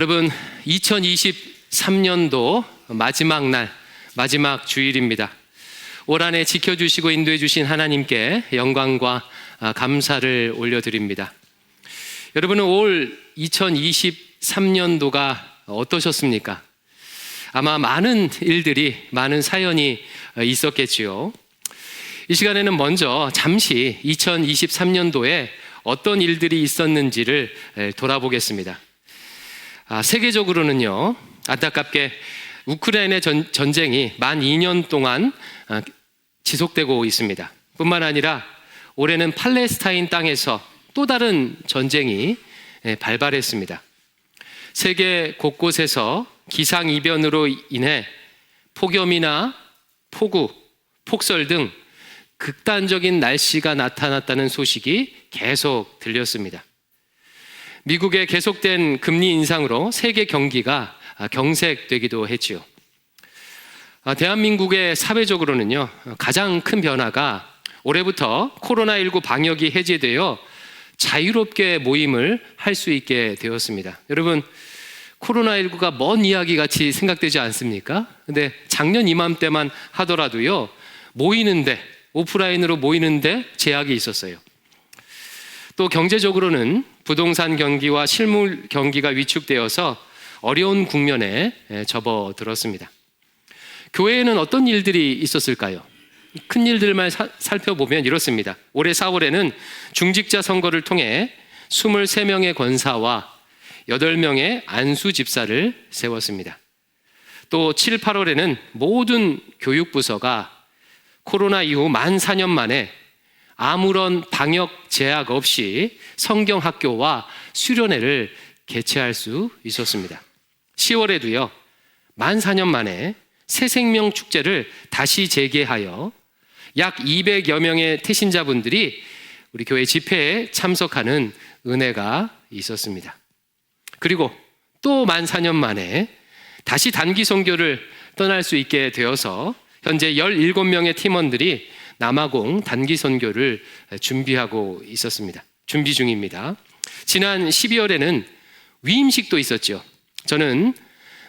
여러분, 2023년도 마지막 날, 마지막 주일입니다. 올 한 해 지켜주시고 인도해 주신 하나님께 영광과 감사를 올려드립니다. 여러분은 올 2023년도가 어떠셨습니까? 아마 많은 일들이, 많은 사연이 있었겠지요. 이 시간에는 먼저 잠시 2023년도에 어떤 일들이 있었는지를 돌아보겠습니다. 세계적으로는요, 안타깝게 우크라이나 전쟁이 만 2년 동안 지속되고 있습니다. 뿐만 아니라 올해는 팔레스타인 땅에서 또 다른 전쟁이 발발했습니다. 세계 곳곳에서 기상이변으로 인해 폭염이나 폭우, 폭설 등 극단적인 날씨가 나타났다는 소식이 계속 들렸습니다. 미국의 계속된 금리 인상으로 세계 경기가 경색되기도 했지요. 대한민국의 사회적으로는요, 가장 큰 변화가 올해부터 코로나19 방역이 해제되어 자유롭게 모임을 할 수 있게 되었습니다. 여러분, 코로나19가 먼 이야기 같이 생각되지 않습니까? 근데 작년 이맘때만 하더라도요, 오프라인으로 모이는데 제약이 있었어요. 또 경제적으로는 부동산 경기와 실물 경기가 위축되어서 어려운 국면에 접어들었습니다. 교회에는 어떤 일들이 있었을까요? 큰 일들만 살펴보면 이렇습니다. 올해 4월에는 중직자 선거를 통해 23명의 권사와 8명의 안수 집사를 세웠습니다. 또 7, 8월에는 모든 교육부서가 코로나 이후 만 4년 만에 아무런 방역 제약 없이 성경학교와 수련회를 개최할 수 있었습니다. 10월에도요, 만 4년 만에 새생명 축제를 다시 재개하여 약 200여 명의 태신자분들이 우리 교회 집회에 참석하는 은혜가 있었습니다. 그리고 또 만 4년 만에 다시 단기 선교를 떠날 수 있게 되어서 현재 17명의 팀원들이 남아공 단기 선교를 준비 중입니다. 지난 12월에는 위임식도 있었죠. 저는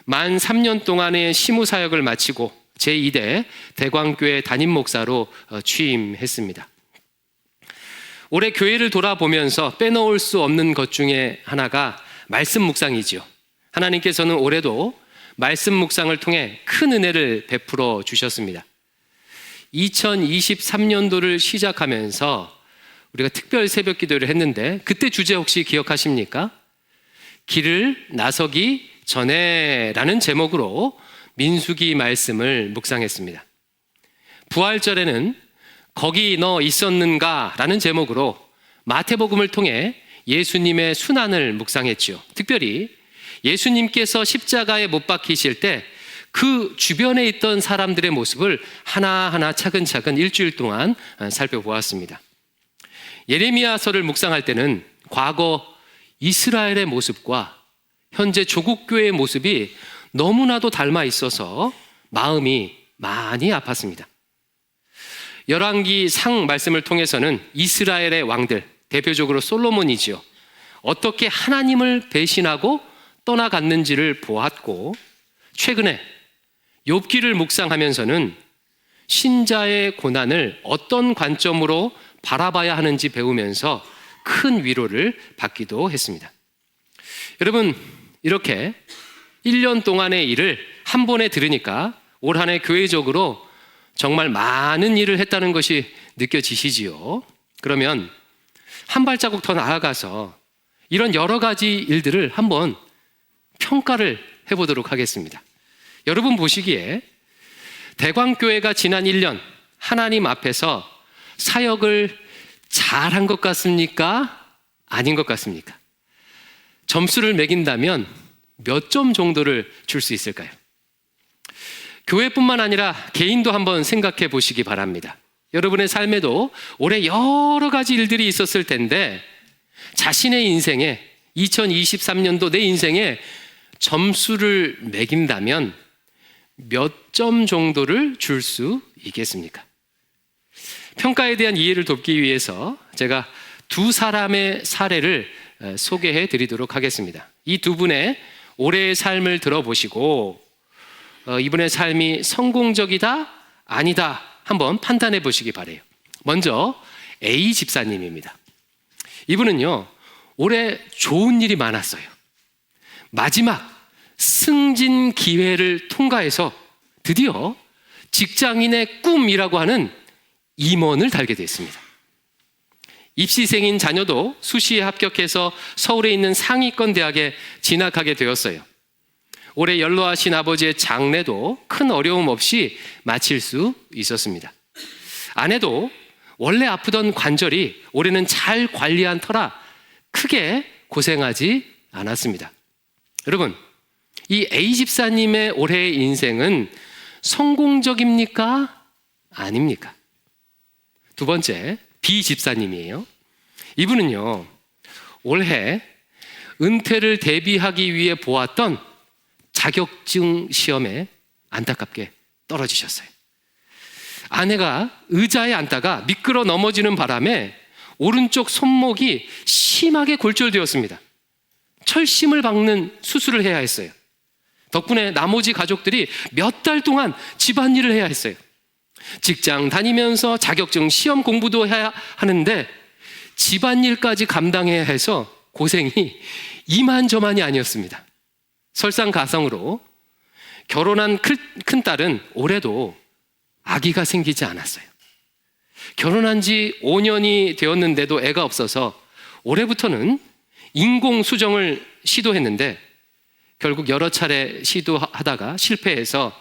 만 3년 동안의 시무 사역을 마치고 제2대 대광교회 담임 목사로 취임했습니다. 올해 교회를 돌아보면서 빼놓을 수 없는 것 중에 하나가 말씀 묵상이지요. 하나님께서는 올해도 말씀 묵상을 통해 큰 은혜를 베풀어 주셨습니다. 2023년도를 시작하면서 우리가 특별 새벽 기도를 했는데 그때 주제 혹시 기억하십니까? 길을 나서기 전에 라는 제목으로 민수기 말씀을 묵상했습니다. 부활절에는 거기 너 있었는가 라는 제목으로 마태복음을 통해 예수님의 순환을 묵상했죠. 특별히 예수님께서 십자가에 못 박히실 때 그 주변에 있던 사람들의 모습을 하나하나 차근차근 일주일 동안 살펴보았습니다. 예레미야서를 묵상할 때는 과거 이스라엘의 모습과 현재 조국교회의 모습이 너무나도 닮아 있어서 마음이 많이 아팠습니다. 열왕기 상 말씀을 통해서는 이스라엘의 왕들, 대표적으로 솔로몬이지요, 어떻게 하나님을 배신하고 떠나갔는지를 보았고, 최근에 욥기를 묵상하면서는 신자의 고난을 어떤 관점으로 바라봐야 하는지 배우면서 큰 위로를 받기도 했습니다. 여러분, 이렇게 1년 동안의 일을 한 번에 들으니까 올 한 해 교회적으로 정말 많은 일을 했다는 것이 느껴지시지요? 그러면 한 발자국 더 나아가서 이런 여러 가지 일들을 한번 평가를 해보도록 하겠습니다. 여러분 보시기에 대광교회가 지난 1년 하나님 앞에서 사역을 잘한 것 같습니까? 아닌 것 같습니까? 점수를 매긴다면 몇 점 정도를 줄 수 있을까요? 교회뿐만 아니라 개인도 한번 생각해 보시기 바랍니다. 여러분의 삶에도 올해 여러 가지 일들이 있었을 텐데 자신의 인생에 2023년도 내 인생에 점수를 매긴다면 몇 점 정도를 줄 수 있겠습니까? 평가에 대한 이해를 돕기 위해서 제가 두 사람의 사례를 소개해 드리도록 하겠습니다. 이 두 분의 올해의 삶을 들어보시고 이분의 삶이 성공적이다 아니다 한번 판단해 보시기 바래요. 먼저 A 집사님입니다. 이분은요, 올해 좋은 일이 많았어요. 마지막 승진 기회를 통과해서 드디어 직장인의 꿈이라고 하는 임원을 달게 됐습니다. 입시생인 자녀도 수시에 합격해서 서울에 있는 상위권 대학에 진학하게 되었어요. 올해 연로하신 아버지의 장례도 큰 어려움 없이 마칠 수 있었습니다. 아내도 원래 아프던 관절이 올해는 잘 관리한 터라 크게 고생하지 않았습니다. 여러분, 이 A 집사님의 올해의 인생은 성공적입니까? 아닙니까? 두 번째, B 집사님이에요. 이분은요, 올해 은퇴를 대비하기 위해 보았던 자격증 시험에 안타깝게 떨어지셨어요. 아내가 의자에 앉다가 미끄러 넘어지는 바람에 오른쪽 손목이 심하게 골절되었습니다. 철심을 박는 수술을 해야 했어요. 덕분에 나머지 가족들이 몇 달 동안 집안일을 해야 했어요. 직장 다니면서 자격증 시험 공부도 해야 하는데 집안일까지 감당해야 해서 고생이 이만저만이 아니었습니다. 설상가상으로 결혼한 큰딸은 올해도 아기가 생기지 않았어요. 결혼한 지 5년이 되었는데도 애가 없어서 올해부터는 인공수정을 시도했는데 결국 여러 차례 시도하다가 실패해서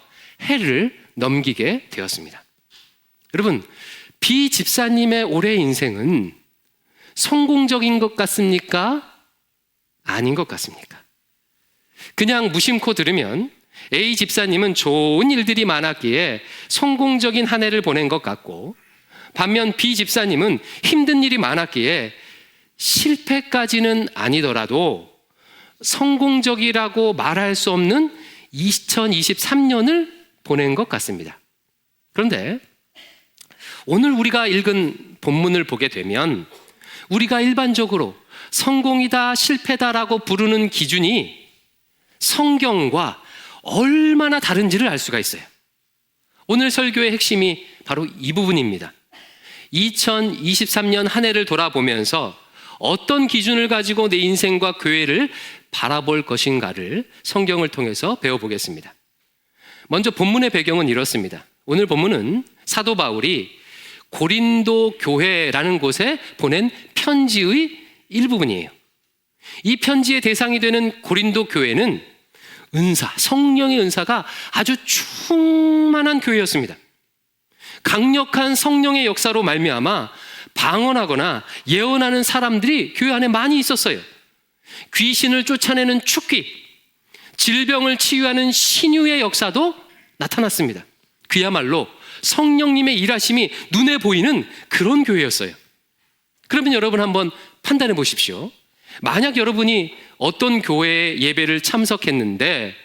해를 넘기게 되었습니다. 여러분, B 집사님의 올해 인생은 성공적인 것 같습니까? 아닌 것 같습니까? 그냥 무심코 들으면 A 집사님은 좋은 일들이 많았기에 성공적인 한 해를 보낸 것 같고, 반면 B 집사님은 힘든 일이 많았기에 실패까지는 아니더라도 성공적이라고 말할 수 없는 2023년을 보낸 것 같습니다. 그런데 오늘 우리가 읽은 본문을 보게 되면 우리가 일반적으로 성공이다, 실패다라고 부르는 기준이 성경과 얼마나 다른지를 알 수가 있어요. 오늘 설교의 핵심이 바로 이 부분입니다. 2023년 한 해를 돌아보면서 어떤 기준을 가지고 내 인생과 교회를 바라볼 것인가를 성경을 통해서 배워보겠습니다. 먼저 본문의 배경은 이렇습니다. 오늘 본문은 사도 바울이 고린도 교회라는 곳에 보낸 편지의 일부분이에요. 이 편지의 대상이 되는 고린도 교회는 은사, 성령의 은사가 아주 충만한 교회였습니다. 강력한 성령의 역사로 말미암아 방언하거나 예언하는 사람들이 교회 안에 많이 있었어요. 귀신을 쫓아내는 축기, 질병을 치유하는 신유의 역사도 나타났습니다. 그야말로 성령님의 일하심이 눈에 보이는 그런 교회였어요. 그러면 여러분 한번 판단해 보십시오. 만약 여러분이 어떤 교회에 예배를 참석했는데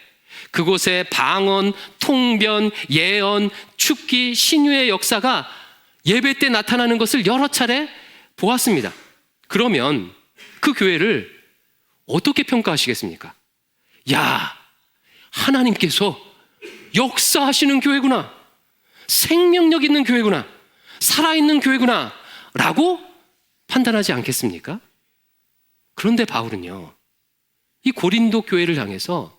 그곳에 방언, 통변, 예언, 축기, 신유의 역사가 예배 때 나타나는 것을 여러 차례 보았습니다. 그러면 그 교회를 어떻게 평가하시겠습니까? 야, 하나님께서 역사하시는 교회구나, 생명력 있는 교회구나, 살아있는 교회구나 라고 판단하지 않겠습니까? 그런데 바울은요, 이 고린도 교회를 향해서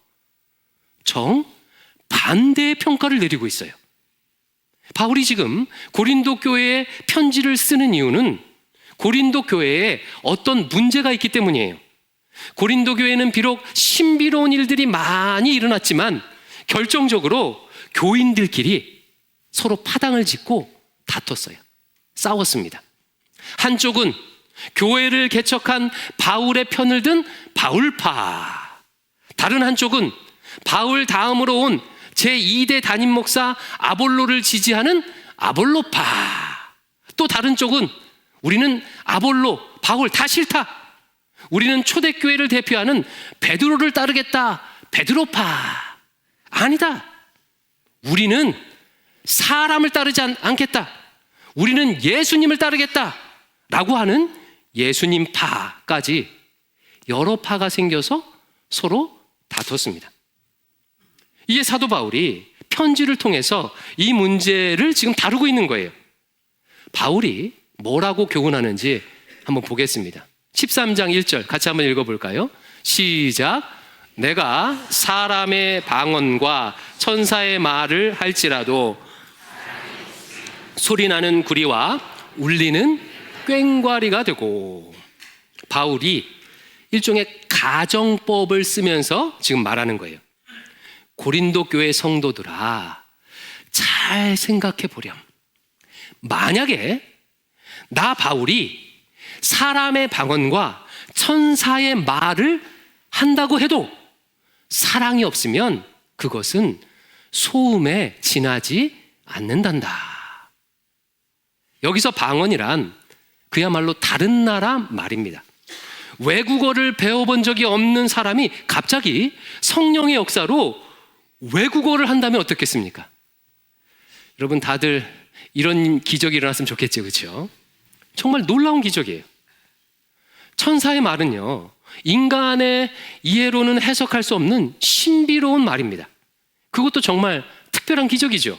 정반대의 평가를 내리고 있어요. 바울이 지금 고린도 교회에 편지를 쓰는 이유는 고린도 교회에 어떤 문제가 있기 때문이에요. 고린도 교회는 비록 신비로운 일들이 많이 일어났지만 결정적으로 교인들끼리 서로 파당을 짓고 다퉜어요. 싸웠습니다. 한쪽은 교회를 개척한 바울의 편을 든 바울파, 다른 한쪽은 바울 다음으로 온 제2대 담임 목사 아볼로를 지지하는 아볼로파, 또 다른 쪽은 우리는 아볼로, 바울 다 싫다, 우리는 초대교회를 대표하는 베드로를 따르겠다, 베드로파. 아니다, 우리는 사람을 따르지 않겠다, 우리는 예수님을 따르겠다 라고 하는 예수님파까지 여러 파가 생겨서 서로 다퉜습니다. 이게 사도 바울이 편지를 통해서 이 문제를 지금 다루고 있는 거예요. 바울이 뭐라고 교훈하는지 한번 보겠습니다. 13장 1절 같이 한번 읽어볼까요? 시작. 내가 사람의 방언과 천사의 말을 할지라도 소리나는 구리와 울리는 꽹과리가 되고. 바울이 일종의 가정법을 쓰면서 지금 말하는 거예요. 고린도 교회 성도들아, 잘 생각해 보렴. 만약에 나 바울이 사람의 방언과 천사의 말을 한다고 해도 사랑이 없으면 그것은 소음에 지나지 않는단다. 여기서 방언이란 그야말로 다른 나라 말입니다. 외국어를 배워본 적이 없는 사람이 갑자기 성령의 역사로 외국어를 한다면 어떻겠습니까? 여러분 다들 이런 기적이 일어났으면 좋겠죠, 그렇죠? 정말 놀라운 기적이에요. 천사의 말은요, 인간의 이해로는 해석할 수 없는 신비로운 말입니다. 그것도 정말 특별한 기적이죠.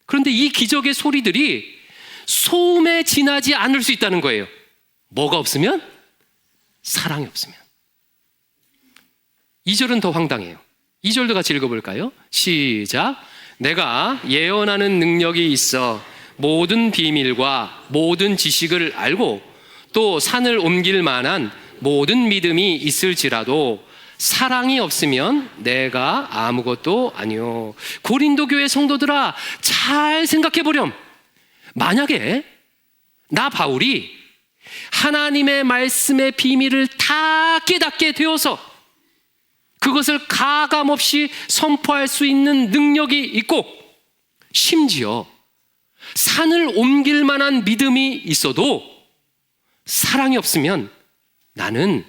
그런데 이 기적의 소리들이 소음에 지나지 않을 수 있다는 거예요. 뭐가 없으면? 사랑이 없으면. 2절은 더 황당해요. 2절도 같이 읽어볼까요? 시작. 내가 예언하는 능력이 있어 모든 비밀과 모든 지식을 알고 또 산을 옮길 만한 모든 믿음이 있을지라도 사랑이 없으면 내가 아무것도 아니요. 고린도 교회 성도들아, 잘 생각해 보렴. 만약에 나 바울이 하나님의 말씀의 비밀을 다 깨닫게 되어서 그것을 가감없이 선포할 수 있는 능력이 있고 심지어 산을 옮길 만한 믿음이 있어도 사랑이 없으면 나는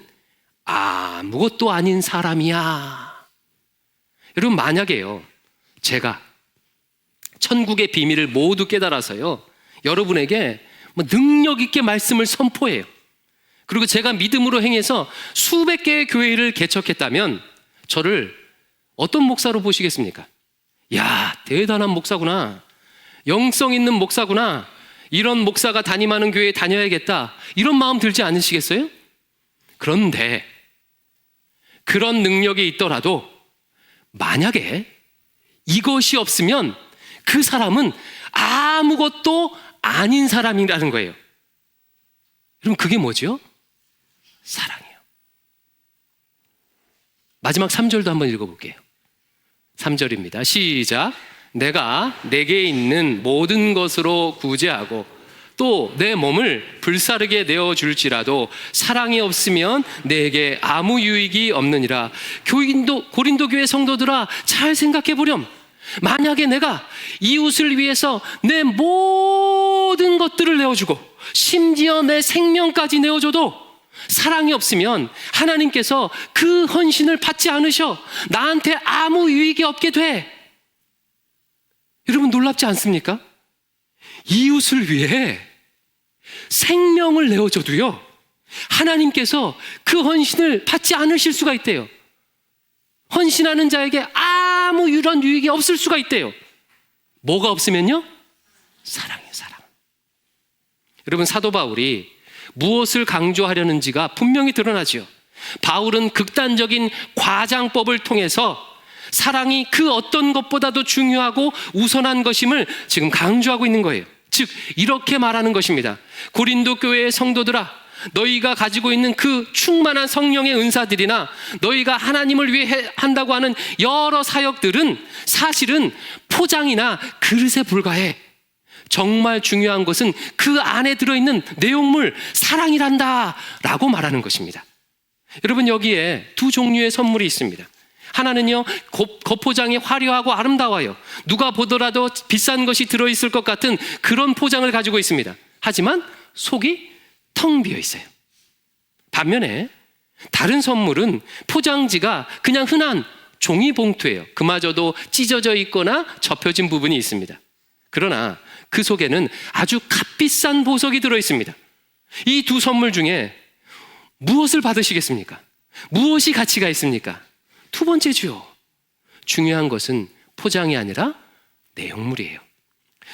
아무것도 아닌 사람이야. 여러분, 만약에요, 제가 천국의 비밀을 모두 깨달아서요, 여러분에게 능력 있게 말씀을 선포해요. 그리고 제가 믿음으로 행해서 수백 개의 교회를 개척했다면 저를 어떤 목사로 보시겠습니까? 야, 대단한 목사구나. 영성 있는 목사구나. 이런 목사가 담임하는 교회에 다녀야겠다. 이런 마음 들지 않으시겠어요? 그런데 그런 능력이 있더라도 만약에 이것이 없으면 그 사람은 아무것도 아닌 사람이라는 거예요. 여러분, 그게 뭐죠? 사랑이에요. 마지막 3절도 한번 읽어볼게요. 3절입니다. 시작. 내가 내게 있는 모든 것으로 구제하고 또 내 몸을 불사르게 내어줄지라도 사랑이 없으면 내게 아무 유익이 없느니라. 고린도 교회 성도들아, 잘 생각해 보렴. 만약에 내가 이웃을 위해서 내 모든 것들을 내어주고 심지어 내 생명까지 내어줘도 사랑이 없으면 하나님께서 그 헌신을 받지 않으셔. 나한테 아무 유익이 없게 돼. 여러분, 놀랍지 않습니까? 이웃을 위해 생명을 내어줘도요, 하나님께서 그 헌신을 받지 않으실 수가 있대요. 헌신하는 자에게 아무 이런 유익이 없을 수가 있대요. 뭐가 없으면요? 사랑이에요, 사랑. 여러분, 사도 바울이 무엇을 강조하려는지가 분명히 드러나죠. 바울은 극단적인 과장법을 통해서 사랑이 그 어떤 것보다도 중요하고 우선한 것임을 지금 강조하고 있는 거예요. 즉, 이렇게 말하는 것입니다. 고린도 교회의 성도들아, 너희가 가지고 있는 그 충만한 성령의 은사들이나 너희가 하나님을 위해 한다고 하는 여러 사역들은 사실은 포장이나 그릇에 불과해. 정말 중요한 것은 그 안에 들어있는 내용물, 사랑이란다 라고 말하는 것입니다. 여러분, 여기에 두 종류의 선물이 있습니다. 하나는요, 겉포장이 화려하고 아름다워요. 누가 보더라도 비싼 것이 들어있을 것 같은 그런 포장을 가지고 있습니다. 하지만 속이 텅 비어 있어요. 반면에 다른 선물은 포장지가 그냥 흔한 종이 봉투예요. 그마저도 찢어져 있거나 접혀진 부분이 있습니다. 그러나 그 속에는 아주 값비싼 보석이 들어있습니다. 이 두 선물 중에 무엇을 받으시겠습니까? 무엇이 가치가 있습니까? 두 번째죠. 중요한 것은 포장이 아니라 내용물이에요.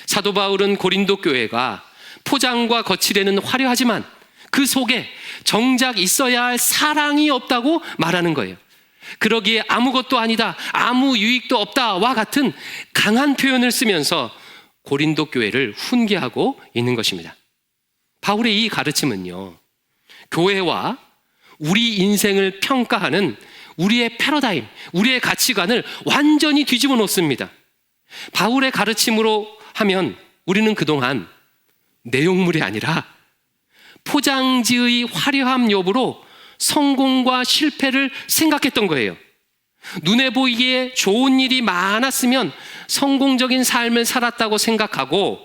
사도 바울은 고린도 교회가 포장과 거칠에는 화려하지만 그 속에 정작 있어야 할 사랑이 없다고 말하는 거예요. 그러기에 아무것도 아니다, 아무 유익도 없다와 같은 강한 표현을 쓰면서 고린도 교회를 훈계하고 있는 것입니다. 바울의 이 가르침은요, 교회와 우리 인생을 평가하는 우리의 패러다임, 우리의 가치관을 완전히 뒤집어 놓습니다. 바울의 가르침으로 하면 우리는 그동안 내용물이 아니라 포장지의 화려함 여부로 성공과 실패를 생각했던 거예요. 눈에 보이기에 좋은 일이 많았으면 성공적인 삶을 살았다고 생각하고,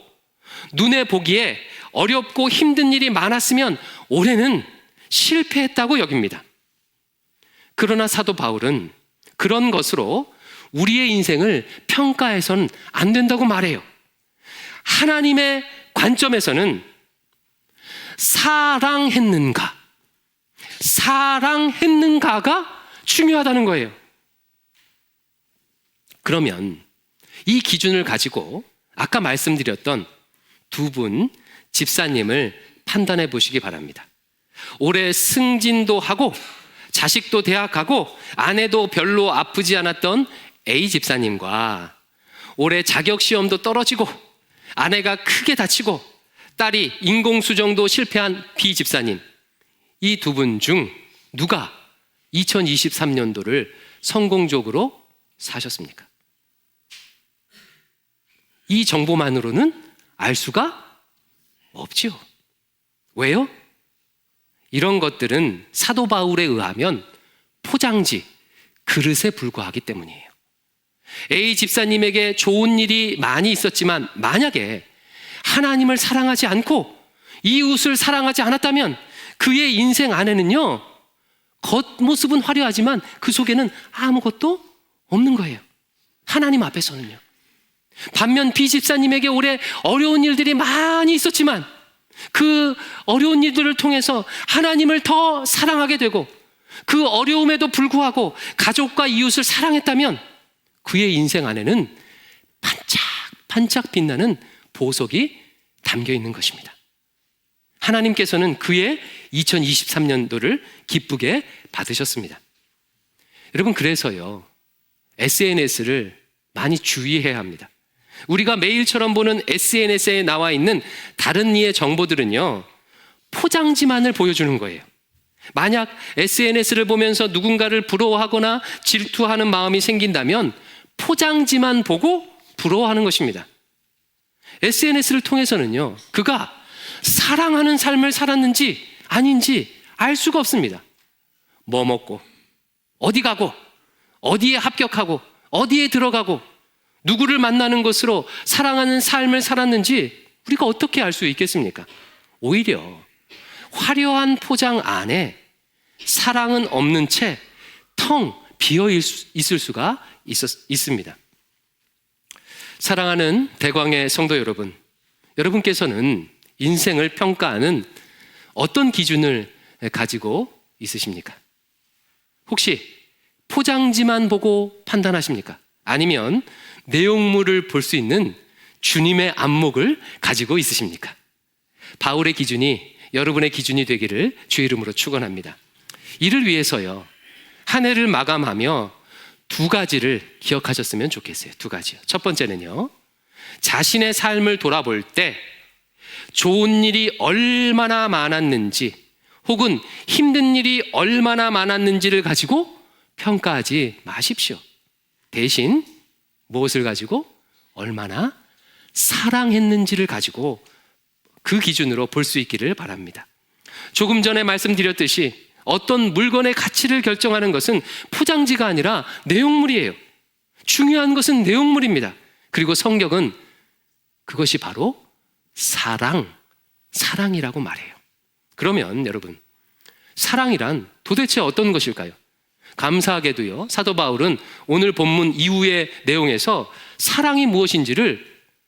눈에 보기에 어렵고 힘든 일이 많았으면 올해는 실패했다고 여깁니다. 그러나 사도 바울은 그런 것으로 우리의 인생을 평가해서는 안 된다고 말해요. 하나님의 관점에서는 사랑했는가가 중요하다는 거예요. 그러면 이 기준을 가지고 아까 말씀드렸던 두 분 집사님을 판단해 보시기 바랍니다. 올해 승진도 하고 자식도 대학 가고 아내도 별로 아프지 않았던 A 집사님과 올해 자격시험도 떨어지고 아내가 크게 다치고 딸이 인공수정도 실패한 B 집사님, 이 두 분 중 누가 2023년도를 성공적으로 사셨습니까? 이 정보만으로는 알 수가 없지요. 왜요? 이런 것들은 사도 바울에 의하면 포장지, 그릇에 불과하기 때문이에요. A 집사님에게 좋은 일이 많이 있었지만 만약에 하나님을 사랑하지 않고 이웃을 사랑하지 않았다면 그의 인생 안에는요, 겉모습은 화려하지만 그 속에는 아무것도 없는 거예요. 하나님 앞에서는요. 반면 B 집사님에게 올해 어려운 일들이 많이 있었지만 그 어려운 일들을 통해서 하나님을 더 사랑하게 되고 그 어려움에도 불구하고 가족과 이웃을 사랑했다면 그의 인생 안에는 반짝반짝 빛나는 보석이 담겨 있는 것입니다. 하나님께서는 그의 2023년도를 기쁘게 받으셨습니다. 여러분, 그래서요, SNS를 많이 주의해야 합니다. 우리가 매일처럼 보는 SNS에 나와 있는 다른 이의 정보들은요, 포장지만을 보여주는 거예요. 만약 SNS를 보면서 누군가를 부러워하거나 질투하는 마음이 생긴다면 포장지만 보고 부러워하는 것입니다. SNS를 통해서는요, 그가 사랑하는 삶을 살았는지 아닌지 알 수가 없습니다. 뭐 먹고, 어디 가고, 어디에 합격하고, 어디에 들어가고, 누구를 만나는 것으로 사랑하는 삶을 살았는지 우리가 어떻게 알 수 있겠습니까? 오히려 화려한 포장 안에 사랑은 없는 채 텅 비어 있을 수가 있습니다. 사랑하는 대광의 성도 여러분, 여러분께서는 인생을 평가하는 어떤 기준을 가지고 있으십니까? 혹시 포장지만 보고 판단하십니까? 아니면 내용물을 볼 수 있는 주님의 안목을 가지고 있으십니까? 바울의 기준이 여러분의 기준이 되기를 주의 이름으로 축원합니다. 이를 위해서요, 한 해를 마감하며 두 가지를 기억하셨으면 좋겠어요. 두 가지요. 첫 번째는요, 자신의 삶을 돌아볼 때 좋은 일이 얼마나 많았는지 혹은 힘든 일이 얼마나 많았는지를 가지고 평가하지 마십시오. 대신 무엇을 가지고 얼마나 사랑했는지를 가지고 그 기준으로 볼 수 있기를 바랍니다. 조금 전에 말씀드렸듯이 어떤 물건의 가치를 결정하는 것은 포장지가 아니라 내용물이에요. 중요한 것은 내용물입니다. 그리고 성경은 그것이 바로 사랑이라고 말해요. 그러면 여러분, 사랑이란 도대체 어떤 것일까요? 감사하게도요, 사도 바울은 오늘 본문 이후의 내용에서 사랑이 무엇인지를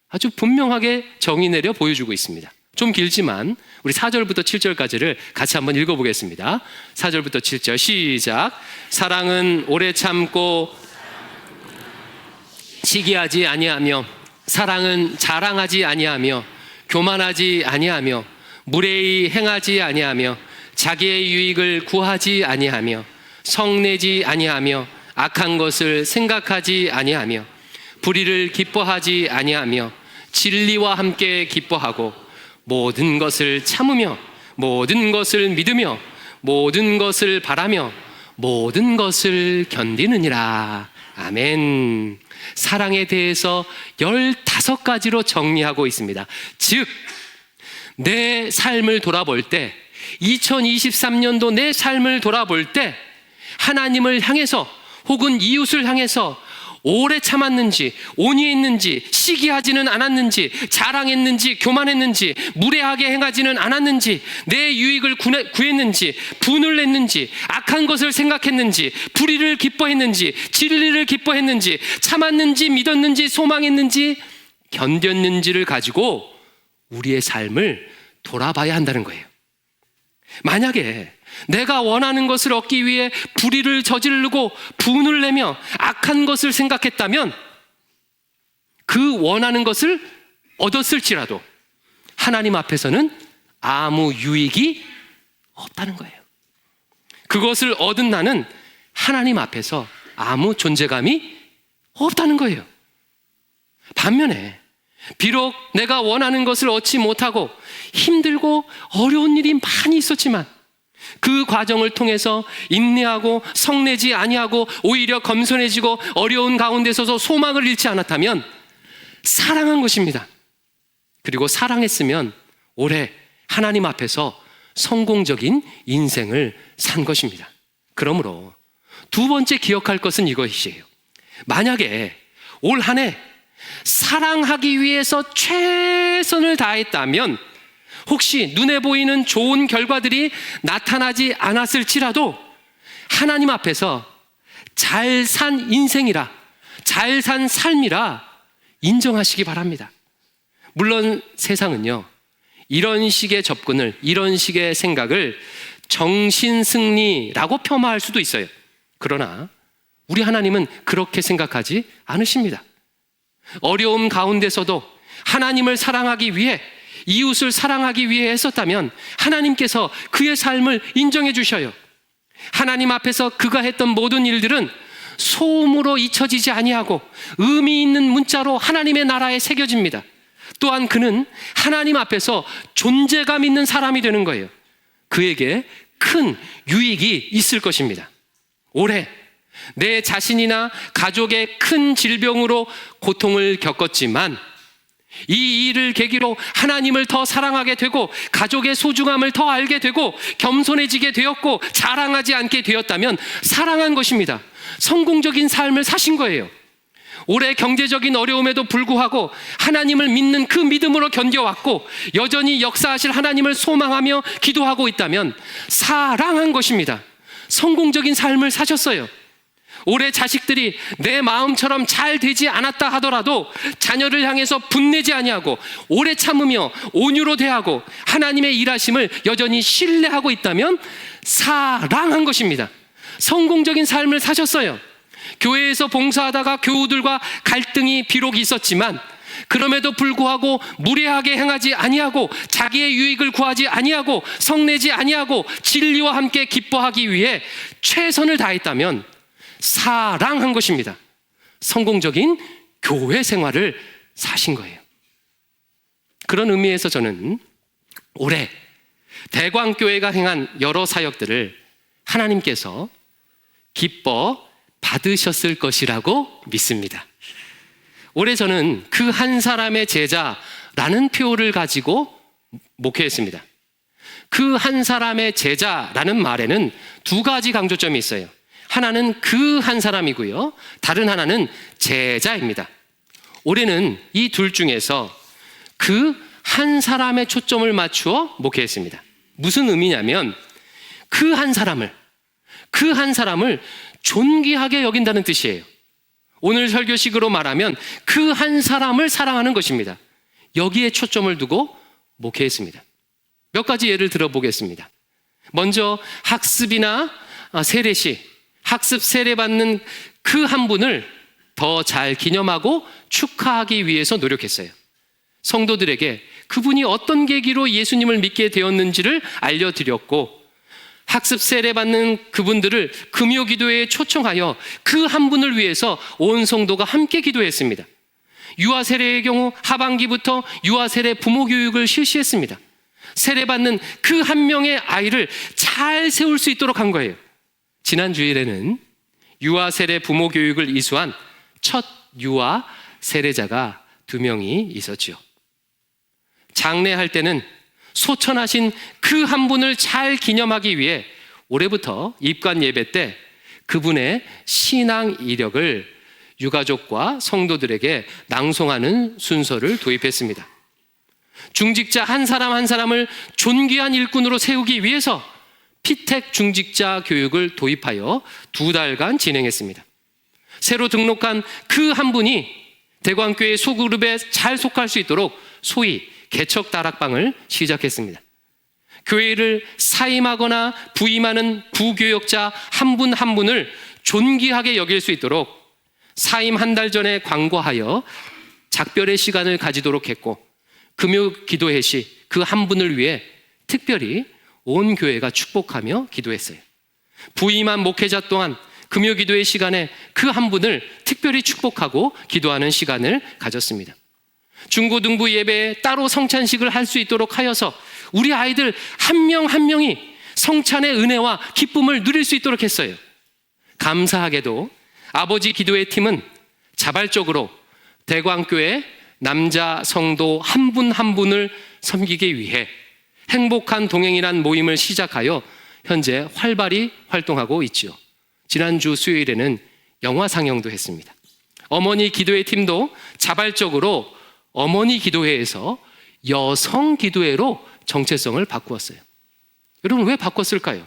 아주 분명하게 정의 내려 보여주고 있습니다. 좀 길지만 우리 4절부터 7절까지를 같이 한번 읽어보겠습니다. 4절부터 7절 시작. 사랑은 오래 참고 시기하지 아니하며, 사랑은 자랑하지 아니하며, 교만하지 아니하며, 무례히 행하지 아니하며, 자기의 유익을 구하지 아니하며, 성내지 아니하며, 악한 것을 생각하지 아니하며, 불의를 기뻐하지 아니하며, 진리와 함께 기뻐하고, 모든 것을 참으며, 모든 것을 믿으며, 모든 것을 바라며, 모든 것을 견디느니라. 아멘. 사랑에 대해서 15가지로 정리하고 있습니다. 즉, 내 삶을 돌아볼 때, 2023년도 내 삶을 돌아볼 때 하나님을 향해서 혹은 이웃을 향해서 오래 참았는지, 온유했는지, 시기하지는 않았는지, 자랑했는지, 교만했는지, 무례하게 행하지는 않았는지, 내 유익을 구했는지, 분을 냈는지, 악한 것을 생각했는지, 불의를 기뻐했는지, 진리를 기뻐했는지, 참았는지, 믿었는지, 소망했는지, 견뎠는지를 가지고 우리의 삶을 돌아봐야 한다는 거예요. 만약에 내가 원하는 것을 얻기 위해 불의를 저지르고 분을 내며 악한 것을 생각했다면 그 원하는 것을 얻었을지라도 하나님 앞에서는 아무 유익이 없다는 거예요. 그것을 얻은 나는 하나님 앞에서 아무 존재감이 없다는 거예요. 반면에 비록 내가 원하는 것을 얻지 못하고 힘들고 어려운 일이 많이 있었지만 그 과정을 통해서 인내하고 성내지 아니하고 오히려 겸손해지고 어려운 가운데서도 소망을 잃지 않았다면 사랑한 것입니다. 그리고 사랑했으면 올해 하나님 앞에서 성공적인 인생을 산 것입니다. 그러므로 두 번째 기억할 것은 이것이에요. 만약에 올 한 해 사랑하기 위해서 최선을 다했다면 혹시 눈에 보이는 좋은 결과들이 나타나지 않았을지라도 하나님 앞에서 잘 산 인생이라, 잘 산 삶이라 인정하시기 바랍니다. 물론 세상은요, 이런 식의 접근을, 이런 식의 생각을 정신승리라고 폄하할 수도 있어요. 그러나 우리 하나님은 그렇게 생각하지 않으십니다. 어려움 가운데서도 하나님을 사랑하기 위해, 이웃을 사랑하기 위해 했었다면 하나님께서 그의 삶을 인정해 주셔요. 하나님 앞에서 그가 했던 모든 일들은 소음으로 잊혀지지 아니하고 의미 있는 문자로 하나님의 나라에 새겨집니다. 또한 그는 하나님 앞에서 존재감 있는 사람이 되는 거예요. 그에게 큰 유익이 있을 것입니다. 올해 내 자신이나 가족의 큰 질병으로 고통을 겪었지만 이 일을 계기로 하나님을 더 사랑하게 되고 가족의 소중함을 더 알게 되고 겸손해지게 되었고 자랑하지 않게 되었다면 사랑한 것입니다. 성공적인 삶을 사신 거예요. 올해 경제적인 어려움에도 불구하고 하나님을 믿는 그 믿음으로 견뎌왔고 여전히 역사하실 하나님을 소망하며 기도하고 있다면 사랑한 것입니다. 성공적인 삶을 사셨어요. 올해 자식들이 내 마음처럼 잘 되지 않았다 하더라도 자녀를 향해서 분내지 아니하고 오래 참으며 온유로 대하고 하나님의 일하심을 여전히 신뢰하고 있다면 사랑한 것입니다. 성공적인 삶을 사셨어요. 교회에서 봉사하다가 교우들과 갈등이 비록 있었지만 그럼에도 불구하고 무례하게 행하지 아니하고 자기의 유익을 구하지 아니하고 성내지 아니하고 진리와 함께 기뻐하기 위해 최선을 다했다면 사랑한 것입니다. 성공적인 교회 생활을 사신 거예요. 그런 의미에서 저는 올해 대광교회가 행한 여러 사역들을 하나님께서 기뻐 받으셨을 것이라고 믿습니다. 올해 저는 그 한 사람의 제자라는 표를 가지고 목회했습니다. 그 한 사람의 제자라는 말에는 두 가지 강조점이 있어요. 하나는 그 한 사람이고요. 다른 하나는 제자입니다. 올해는 이 둘 중에서 그 한 사람의 초점을 맞추어 목회했습니다. 무슨 의미냐면 그 한 사람을 존귀하게 여긴다는 뜻이에요. 오늘 설교식으로 말하면 그 한 사람을 사랑하는 것입니다. 여기에 초점을 두고 목회했습니다. 몇 가지 예를 들어보겠습니다. 먼저 학습이나 세례시, 학습 세례받는 그 한 분을 더 잘 기념하고 축하하기 위해서 노력했어요. 성도들에게 그분이 어떤 계기로 예수님을 믿게 되었는지를 알려드렸고, 학습 세례받는 그분들을 금요 기도회에 초청하여 그 한 분을 위해서 온 성도가 함께 기도했습니다. 유아 세례의 경우 하반기부터 유아 세례 부모 교육을 실시했습니다. 세례받는 그 한 명의 아이를 잘 세울 수 있도록 한 거예요. 지난 주일에는 유아 세례 부모 교육을 이수한 첫 유아 세례자가 2명이 있었죠. 장례할 때는 소천하신 그 한 분을 잘 기념하기 위해 올해부터 입관 예배 때 그분의 신앙 이력을 유가족과 성도들에게 낭송하는 순서를 도입했습니다. 중직자 한 사람 한 사람을 존귀한 일꾼으로 세우기 위해서 피택 중직자 교육을 도입하여 2달간 진행했습니다. 새로 등록한 그 한 분이 대광교회 소그룹에 잘 속할 수 있도록 소위 개척 다락방을 시작했습니다. 교회를 사임하거나 부임하는 부교역자 한 분 한 분을 존귀하게 여길 수 있도록 사임 한 달 전에 광고하여 작별의 시간을 가지도록 했고, 금요 기도회 시 그 한 분을 위해 특별히 온 교회가 축복하며 기도했어요. 부임한 목회자 또한 금요 기도회 시간에 그 한 분을 특별히 축복하고 기도하는 시간을 가졌습니다. 중고등부 예배에 따로 성찬식을 할 수 있도록 하여서 우리 아이들 한 명 한 명이 성찬의 은혜와 기쁨을 누릴 수 있도록 했어요. 감사하게도 아버지 기도회 팀은 자발적으로 대광교회 남자 성도 한 분 한 분을 섬기기 위해 행복한 동행이란 모임을 시작하여 현재 활발히 활동하고 있지요. 지난주 수요일에는 영화 상영도 했습니다. 어머니 기도회 팀도 자발적으로 어머니 기도회에서 여성 기도회로 정체성을 바꾸었어요. 여러분, 왜 바꿨을까요?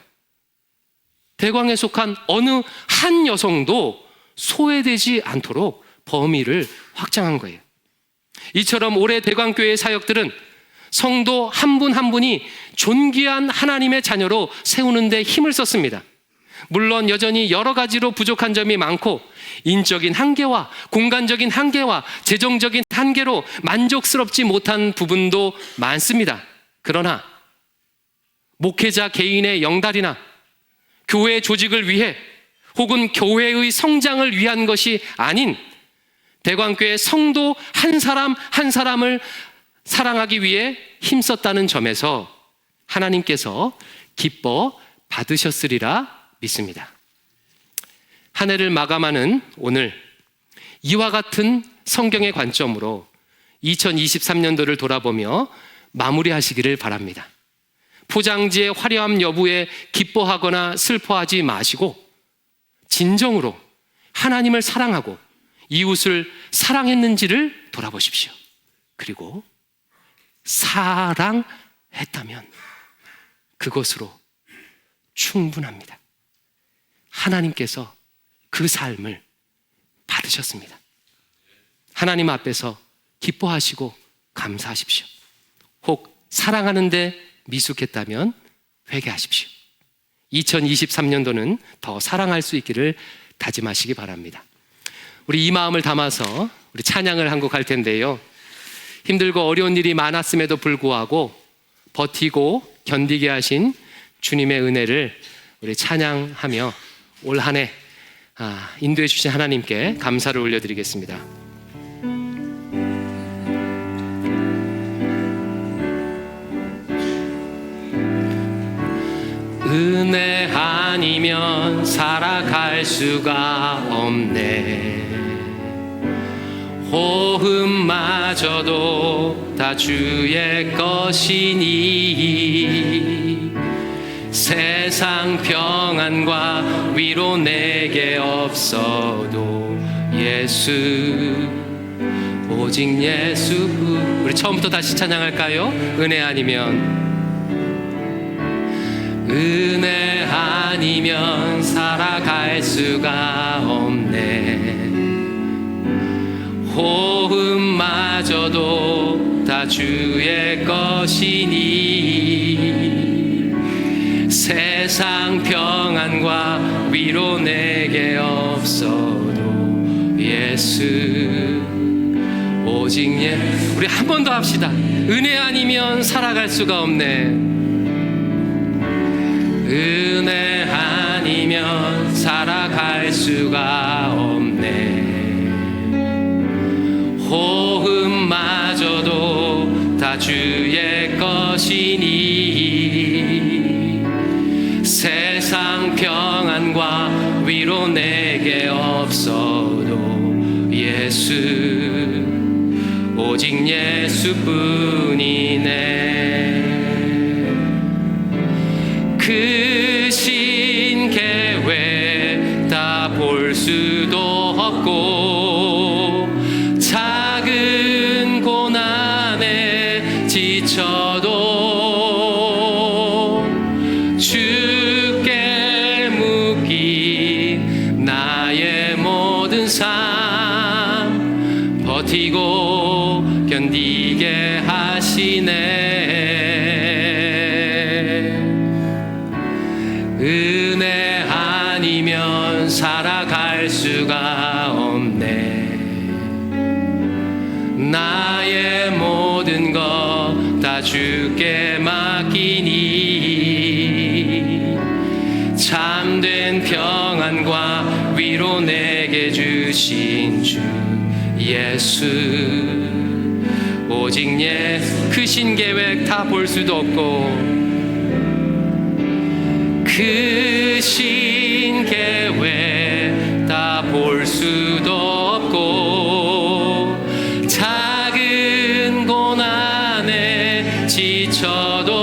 대광에 속한 어느 한 여성도 소외되지 않도록 범위를 확장한 거예요. 이처럼 올해 대광교회 사역들은 성도 한 분 한 분이 존귀한 하나님의 자녀로 세우는 데 힘을 썼습니다. 물론 여전히 여러 가지로 부족한 점이 많고 인적인 한계와 공간적인 한계와 재정적인 한계로 만족스럽지 못한 부분도 많습니다. 그러나 목회자 개인의 영달이나 교회 조직을 위해 혹은 교회의 성장을 위한 것이 아닌 대광교회 성도 한 사람 한 사람을 사랑하기 위해 힘썼다는 점에서 하나님께서 기뻐 받으셨으리라 믿습니다. 한 해를 마감하는 오늘, 이와 같은 성경의 관점으로 2023년도를 돌아보며 마무리하시기를 바랍니다. 포장지의 화려함 여부에 기뻐하거나 슬퍼하지 마시고 진정으로 하나님을 사랑하고 이웃을 사랑했는지를 돌아보십시오. 그리고 사랑했다면 그것으로 충분합니다. 하나님께서 그 삶을 받으셨습니다. 하나님 앞에서 기뻐하시고 감사하십시오. 혹 사랑하는데 미숙했다면 회개하십시오. 2023년도는 더 사랑할 수 있기를 다짐하시기 바랍니다. 우리 이 마음을 담아서 우리 찬양을 한 곡 할 텐데요. 힘들고 어려운 일이 많았음에도 불구하고 버티고 견디게 하신 주님의 은혜를 우리 찬양하며 올 한 해 인도해 주신 하나님께 감사를 올려드리겠습니다. 은혜 아니면 살아갈 수가 없네. 호흡마저도 다 주의 것이니 세상 평안과 위로 내게 없어도 예수, 오직 예수. 우리 처음부터 다시 찬양할까요? 은혜 아니면, 은혜 아니면 살아갈 수가 없네. 호흡마저도 다 다 주의 것이니 세상 평안과 위로 내게 없어도 예수 오직 우리 한 번 더 합시다. 은혜 아니면 살아갈 수가 없네. 은혜 아니면 살아갈 수가 없네. 호흡마저도 다 주의 것이니 세상 평안과 위로 내게 없어도 예수 오직 예수뿐이네. 크신 계획 다 볼 수도 없고 작은 고난에 지쳐도 주께 묶인 나의 모든 삶 버티고 견디게 하시네. 은혜 아니면 살아갈 수가 없네. 나의 모든 것 다 주께 맡기니 참된 평안과 위로 내게 주신 주 예수 오직 크신 계획 다 볼 수도 없고 크신 계획 다 볼 수도 없고 작은 고난에 지쳐도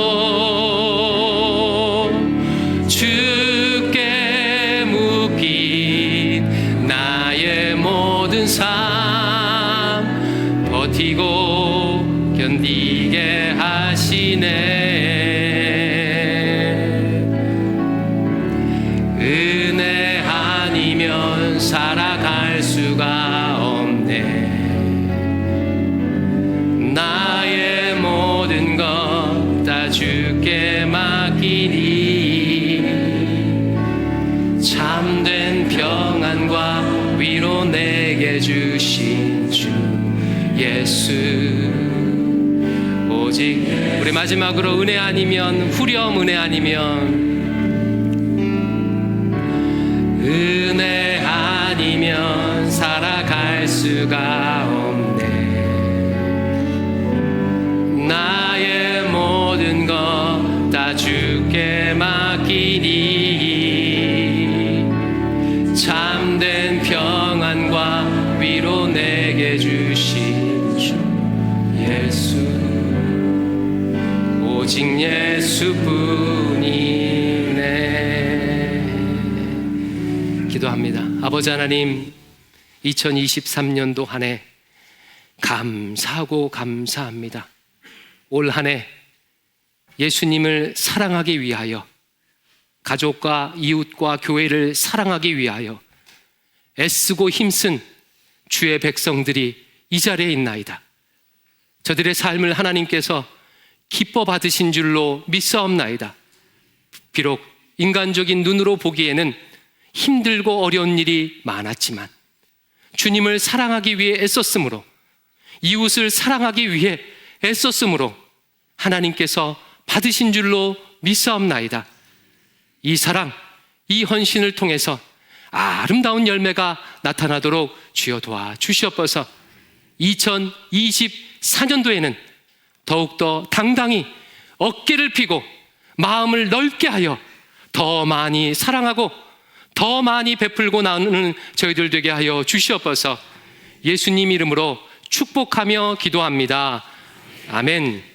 주께 묶인 나의 모든 삶 버티고 견디게 하시네. 은혜 아니면 살아갈 수가 없네. 나의 모든 것 다 주께 맡기니 참된 평안과 위로 내게 주신 주 예수 오직 우리 마지막으로 은혜 아니면 후렴 은혜 아니면 은혜 아니면 살아갈 수가 없네. 나의 모든 것 다 주께 맡기니 참된 평안과 위로 내게 주신 주 예수 오직 예수뿐이네. 기도합니다. 아버지 하나님, 2023년도 한 해 감사하고 감사합니다. 올 한 해 예수님을 사랑하기 위하여 가족과 이웃과 교회를 사랑하기 위하여 애쓰고 힘쓴 주의 백성들이 이 자리에 있나이다. 저들의 삶을 하나님께서 기뻐 받으신 줄로 믿사옵나이다. 비록 인간적인 눈으로 보기에는 힘들고 어려운 일이 많았지만 주님을 사랑하기 위해 애썼으므로 이웃을 사랑하기 위해 애썼으므로 하나님께서 받으신 줄로 믿사옵나이다. 이 사랑, 이 헌신을 통해서 아름다운 열매가 나타나도록 주여 도와주시옵소서. 2024년도에는 더욱더 당당히 어깨를 펴고 마음을 넓게 하여 더 많이 사랑하고 더 많이 베풀고 나누는 저희들 되게 하여 주시옵소서. 예수님 이름으로 축복하며 기도합니다. 아멘.